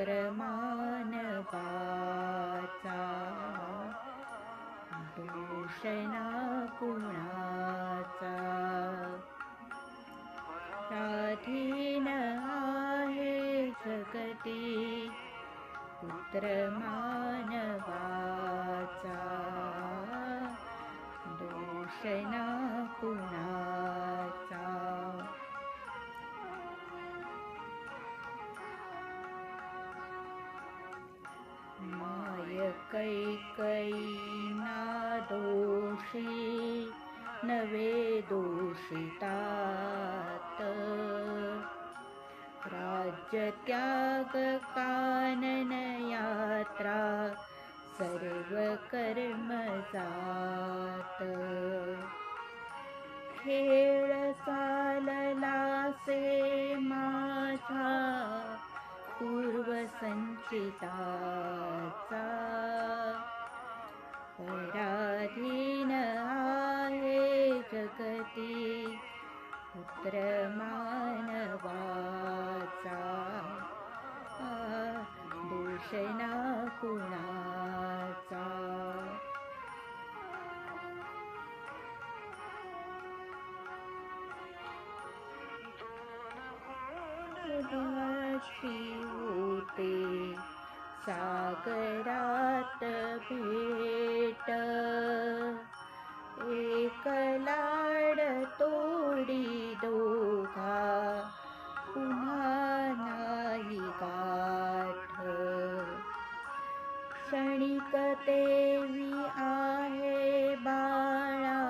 पुत्र मानवाचा दोष ना कुणाचा पराधीन आहे जगती पुत्र मानवाचा दोष ना कुणाचा माय कैकयी ना दोषी नवे दोषितात राज्य त्याग कानन यात्रा सर्व कर्म जात खेळ चालला से माझा पूर्वसंचिताचा पराधीन आहे जगती पुत्र मानवाचा दोष ना कुणाचा होते सागरात भेट एक लाड तोडी दोघा पुन्हा नाही गाठ क्षणिक तेवी आहे बाळा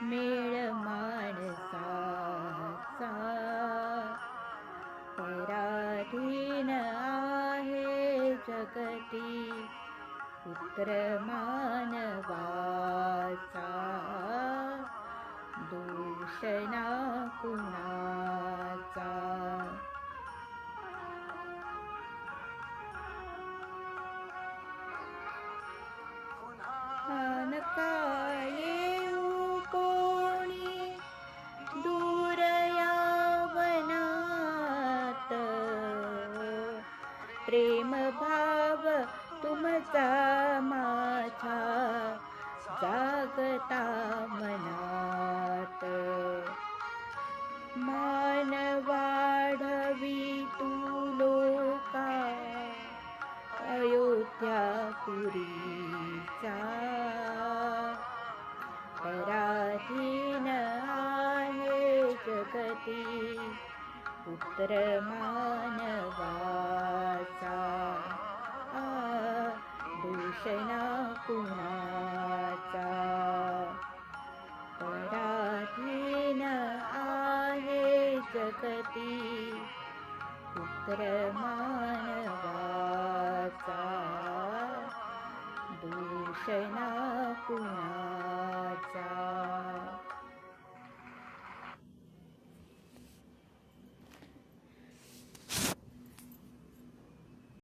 मेळ माणसाचा पराधीन आहे जगती पुत्र मानवाचा दोष ना कुणाचा येऊ कोणी दूर यावनात प्रेम भाव तुमचा माझा जागता मनात मान वाढवी तू लोका अयोध्यापुरीचा पराधीन आहे जगती पुत्र मानवाचा दोष ना कुणाचा पराधीन आहे जगती पुत्र मानवाचा दोष ना कुणाचा